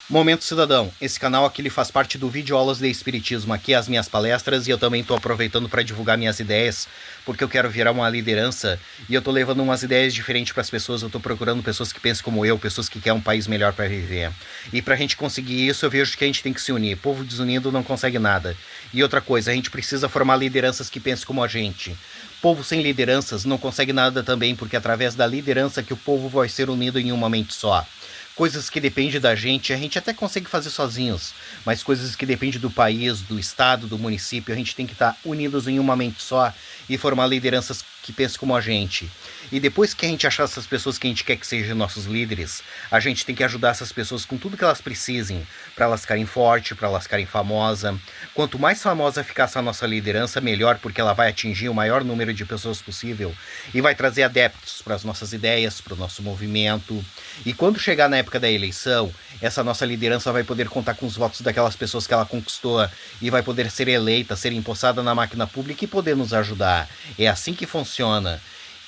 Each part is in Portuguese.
Momento Cidadão, esse canal aqui ele faz parte do Vídeo Aulas de Espiritismo, aqui as minhas palestras e eu também estou aproveitando para divulgar minhas ideias, porque eu quero virar uma liderança e eu estou levando umas ideias diferentes para as pessoas, eu estou procurando pessoas que pensem como eu, pessoas que querem um país melhor para viver. E para a gente conseguir isso eu vejo que a gente tem que se unir, povo desunido não consegue nada. E outra coisa, a gente precisa formar lideranças que pensem como a gente. Povo sem lideranças não consegue nada também, porque é através da liderança que o povo vai ser unido em uma mente só. Coisas que dependem da gente, a gente até consegue fazer sozinhos, mas coisas que dependem do país, do estado, do município, a gente tem que estar unidos em uma mente só e formar lideranças que pensem como a gente. E depois que a gente achar essas pessoas que a gente quer que sejam nossos líderes, a gente tem que ajudar essas pessoas com tudo que elas precisem, para elas ficarem fortes, para elas ficarem famosas. Quanto mais famosa ficar essa nossa liderança, melhor, porque ela vai atingir o maior número de pessoas possível e vai trazer adeptos para as nossas ideias, para o nosso movimento. E quando chegar na época da eleição, essa nossa liderança vai poder contar com os votos daquelas pessoas que ela conquistou e vai poder ser eleita, ser empossada na máquina pública e poder nos ajudar. É assim que funciona.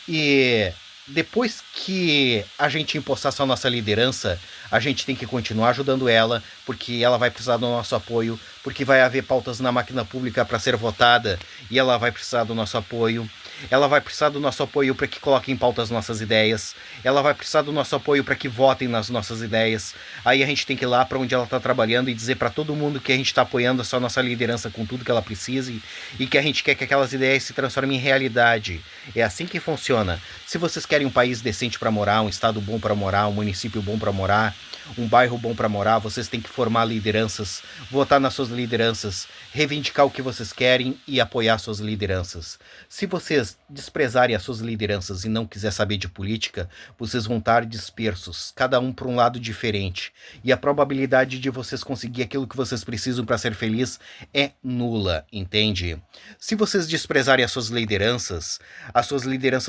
E depois que a gente empossar essa nossa liderança, a gente tem que continuar ajudando ela, porque ela vai precisar do nosso apoio, porque vai haver pautas na máquina pública para ser votada e ela vai precisar do nosso apoio. Ela vai precisar do nosso apoio para que coloquem em pauta as nossas ideias. Ela vai precisar do nosso apoio para que votem nas nossas ideias. Aí a gente tem que ir lá para onde ela está trabalhando e dizer para todo mundo que a gente está apoiando essa nossa liderança com tudo que ela precise e que a gente quer que aquelas ideias se transformem em realidade. É assim que funciona. Se vocês querem um país decente para morar, um estado bom para morar, um município bom para morar, um bairro bom para morar, vocês têm que formar lideranças, votar nas suas lideranças, reivindicar o que vocês querem e apoiar suas lideranças. Se vocês desprezarem as suas lideranças e não quiser saber de política, vocês vão estar dispersos, cada um para um lado diferente. E a probabilidade de vocês conseguir aquilo que vocês precisam para ser feliz é nula, entende? Se vocês desprezarem as suas lideranças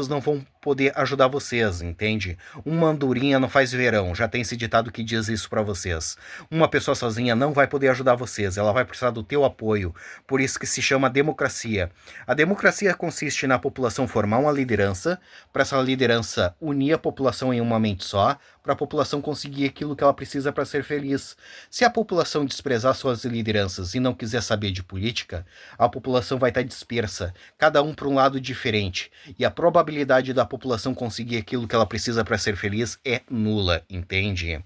não vão poder ajudar vocês, entende? Uma andorinha não faz verão, já tem esse ditado que diz isso para vocês. Uma pessoa sozinha não vai poder ajudar vocês, ela vai precisar do teu apoio, por isso que se chama democracia. A democracia consiste na população formar uma liderança, para essa liderança unir a população em uma mente só, para a população conseguir aquilo que ela precisa para ser feliz. Se a população desprezar suas lideranças e não quiser saber de política, a população vai estar dispersa, cada um para um lado diferente, e a probabilidade da população conseguir aquilo que ela precisa para ser feliz é nula, entende?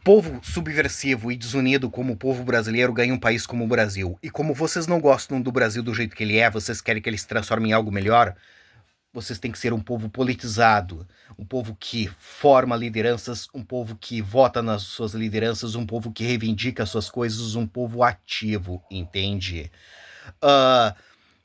Povo subversivo e desunido como o povo brasileiro ganha um país como o Brasil. E como vocês não gostam do Brasil do jeito que ele é, vocês querem que ele se transforme em algo melhor, vocês têm que ser um povo politizado, um povo que forma lideranças, um povo que vota nas suas lideranças, um povo que reivindica as suas coisas, um povo ativo, entende?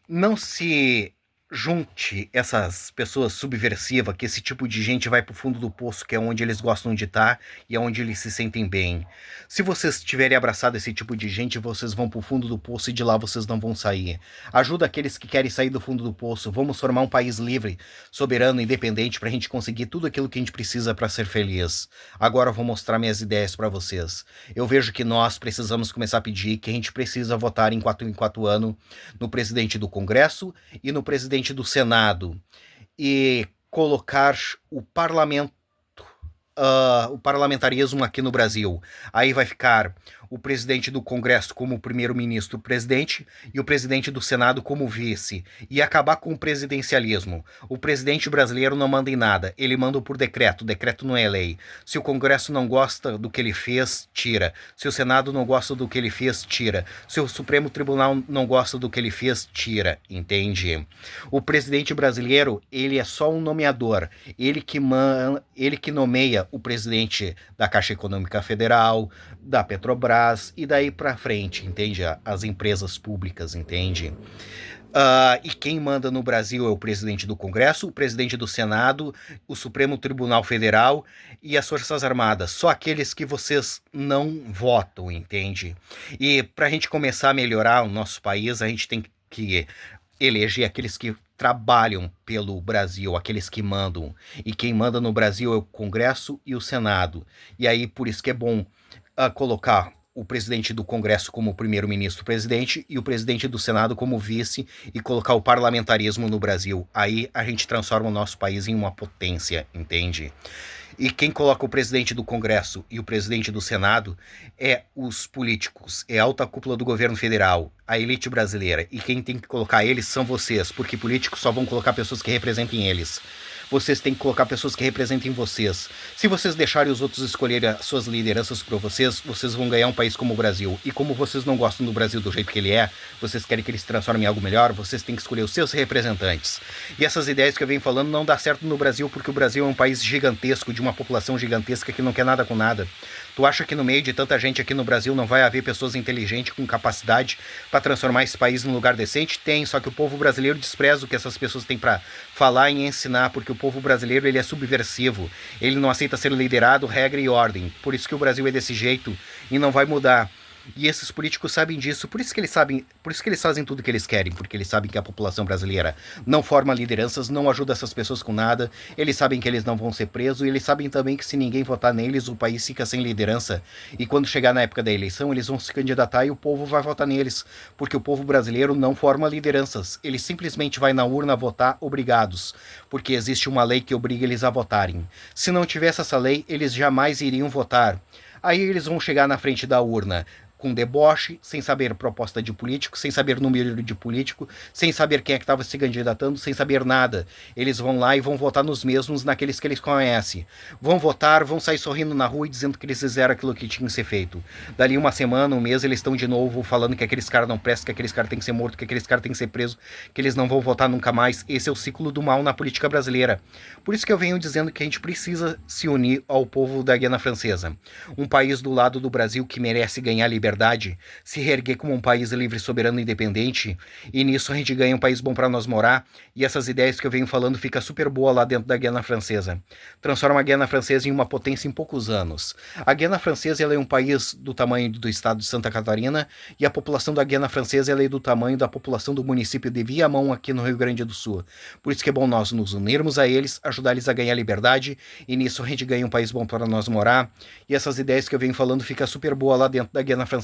Não se junte essas pessoas subversivas, que esse tipo de gente vai pro fundo do poço, que é onde eles gostam de estar e é onde eles se sentem bem. Se vocês tiverem abraçado esse tipo de gente, vocês vão pro fundo do poço e de lá vocês não vão sair. Ajuda aqueles que querem sair do fundo do poço. Vamos formar um país livre, soberano, independente, pra gente conseguir tudo aquilo que a gente precisa para ser feliz. Agora eu vou mostrar minhas ideias para vocês. Eu vejo que nós precisamos começar a pedir que a gente precisa votar em 4 anos no presidente do Congresso e no presidente do Senado e colocar o parlamentarismo aqui no Brasil. Aí vai ficar o presidente do Congresso como primeiro-ministro presidente e o presidente do Senado como vice, e acabar com o presidencialismo. O presidente brasileiro não manda em nada, ele manda por decreto, decreto não é lei. Se o Congresso não gosta do que ele fez, tira. Se o Senado não gosta do que ele fez, tira. Se o Supremo Tribunal não gosta do que ele fez, tira, entende? O presidente brasileiro, ele é só um nomeador, ele que nomeia o presidente da Caixa Econômica Federal, da Petrobras e daí para frente, entende? As empresas públicas, entende? E quem manda no Brasil é o presidente do Congresso, o presidente do Senado, o Supremo Tribunal Federal e as Forças Armadas. Só aqueles que vocês não votam, entende? E para a gente começar a melhorar o nosso país, a gente tem que eleger aqueles que trabalham pelo Brasil, aqueles que mandam. E quem manda no Brasil é o Congresso e o Senado. E aí, por isso que é bom colocar o presidente do Congresso como primeiro-ministro presidente e o presidente do Senado como vice e colocar o parlamentarismo no Brasil. Aí a gente transforma o nosso país em uma potência, entende? E quem coloca o presidente do Congresso e o presidente do Senado é os políticos, é a alta cúpula do governo federal, a elite brasileira. E quem tem que colocar eles são vocês, porque políticos só vão colocar pessoas que representem eles. Vocês têm que colocar pessoas que representem vocês. Se vocês deixarem os outros escolherem as suas lideranças por vocês, vocês vão ganhar um país como o Brasil. E como vocês não gostam do Brasil do jeito que ele é, vocês querem que ele se transforme em algo melhor, vocês têm que escolher os seus representantes. E essas ideias que eu venho falando não dá certo no Brasil, porque o Brasil é um país gigantesco, de uma população gigantesca que não quer nada com nada. Tu acha que no meio de tanta gente aqui no Brasil não vai haver pessoas inteligentes com capacidade para transformar esse país num lugar decente? Tem, só que o povo brasileiro despreza o que essas pessoas têm para falar e ensinar, porque o povo brasileiro ele é subversivo, ele não aceita ser liderado, regra e ordem. Por isso que o Brasil é desse jeito e não vai mudar. E esses políticos sabem disso, por isso que eles fazem tudo que eles querem, porque eles sabem que a população brasileira não forma lideranças, não ajuda essas pessoas com nada, eles sabem que eles não vão ser presos, e eles sabem também que se ninguém votar neles, o país fica sem liderança, e quando chegar na época da eleição, eles vão se candidatar e o povo vai votar neles, porque o povo brasileiro não forma lideranças, ele simplesmente vai na urna votar obrigados, porque existe uma lei que obriga eles a votarem. Se não tivesse essa lei, eles jamais iriam votar. Aí eles vão chegar na frente da urna com deboche, sem saber proposta de político, sem saber número de político, sem saber quem é que estava se candidatando, sem saber nada. Eles vão lá e vão votar nos mesmos, naqueles que eles conhecem. Vão votar, vão sair sorrindo na rua e dizendo que eles fizeram aquilo que tinha que ser feito. Dali uma semana, um mês, eles estão de novo falando que aqueles caras não prestam, que aqueles caras têm que ser mortos, que aqueles caras têm que ser presos, que eles não vão votar nunca mais. Esse é o ciclo do mal na política brasileira. Por isso que eu venho dizendo que a gente precisa se unir ao povo da Guiana Francesa. Um país do lado do Brasil que merece ganhar liberdade, se reerguer como um país livre, soberano e independente, e nisso a gente ganha um país bom para nós morar, e essas ideias que eu venho falando fica super boa lá dentro da Guiana Francesa. Transforma a Guiana Francesa em uma potência em poucos anos. A Guiana Francesa ela é um país do tamanho do estado de Santa Catarina, e a população da Guiana Francesa ela é do tamanho da população do município de Viamão aqui no Rio Grande do Sul. Por isso que é bom nós nos unirmos a eles, ajudar eles a ganhar liberdade, e nisso a gente ganha um país bom para nós morar, e essas ideias que eu venho falando fica super boa lá dentro da Guiana Francesa.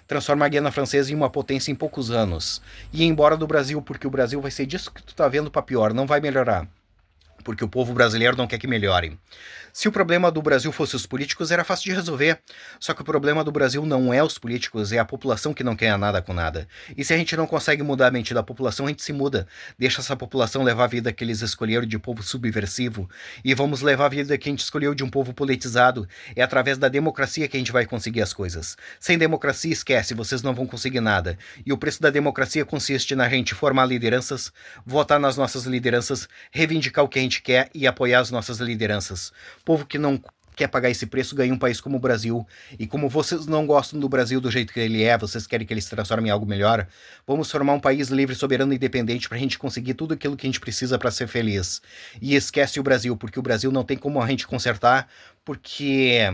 Transforma a Guiana Francesa em uma potência em poucos anos. E ir embora do Brasil, porque o Brasil vai ser disso que tu tá vendo pra pior, não vai melhorar. Porque o povo brasileiro não quer que melhore. Se o problema do Brasil fosse os políticos, era fácil de resolver. Só que o problema do Brasil não é os políticos, é a população que não quer nada com nada. E se a gente não consegue mudar a mente da população, a gente se muda. Deixa essa população levar a vida que eles escolheram de povo subversivo. E vamos levar a vida que a gente escolheu de um povo politizado. É através da democracia que a gente vai conseguir as coisas. Sem democracia, esquece, vocês não vão conseguir nada. E o preço da democracia consiste na gente formar lideranças, votar nas nossas lideranças, reivindicar o que a gente quer e apoiar as nossas lideranças. Povo que não quer pagar esse preço ganha um país como o Brasil. E como vocês não gostam do Brasil do jeito que ele é, vocês querem que ele se transforme em algo melhor, vamos formar um país livre, soberano e independente pra gente conseguir tudo aquilo que a gente precisa para ser feliz. E esquece o Brasil, porque o Brasil não tem como a gente consertar, porque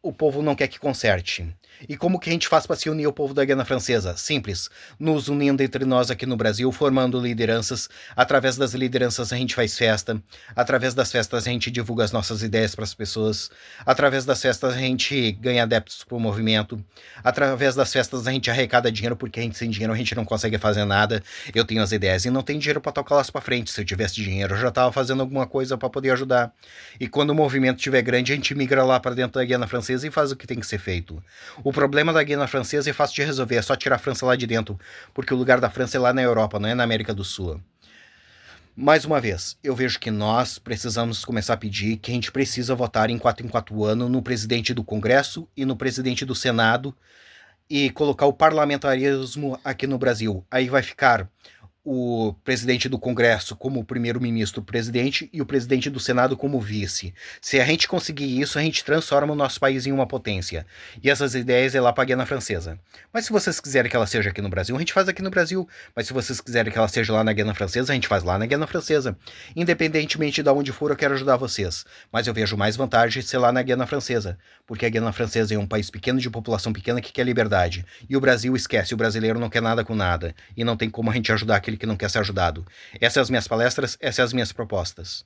o povo não quer que conserte. E como que a gente faz para se unir ao povo da Guiana Francesa? Simples, nos unindo entre nós aqui no Brasil, formando lideranças. Através das lideranças a gente faz festa, através das festas a gente divulga as nossas ideias para as pessoas, através das festas a gente ganha adeptos para o movimento, através das festas a gente arrecada dinheiro, porque a gente sem dinheiro a gente não consegue fazer nada. Eu tenho as ideias e não tenho dinheiro para tocar elas para frente. Se eu tivesse dinheiro eu já estava fazendo alguma coisa para poder ajudar. E quando o movimento estiver grande a gente migra lá para dentro da Guiana Francesa e faz o que tem que ser feito. O problema da Guiana Francesa é fácil de resolver, é só tirar a França lá de dentro, porque o lugar da França é lá na Europa, não é na América do Sul. Mais uma vez, eu vejo que nós precisamos começar a pedir que a gente precisa votar em 4 anos no presidente do Congresso e no presidente do Senado e colocar o parlamentarismo aqui no Brasil. Aí vai ficar o presidente do Congresso como primeiro-ministro presidente e o presidente do Senado como vice. Se a gente conseguir isso, a gente transforma o nosso país em uma potência. E essas ideias é lá para a Guiana Francesa. Mas se vocês quiserem que ela seja aqui no Brasil, a gente faz aqui no Brasil. Mas se vocês quiserem que ela seja lá na Guiana Francesa, a gente faz lá na Guiana Francesa. Independentemente de onde for, eu quero ajudar vocês. Mas eu vejo mais vantagem ser lá na Guiana Francesa. Porque a Guiana Francesa é um país pequeno, de população pequena, que quer liberdade. E o Brasil esquece, o brasileiro não quer nada com nada. E não tem como a gente ajudar aquele que não quer ser ajudado. Essas são as minhas palestras, essas são as minhas propostas.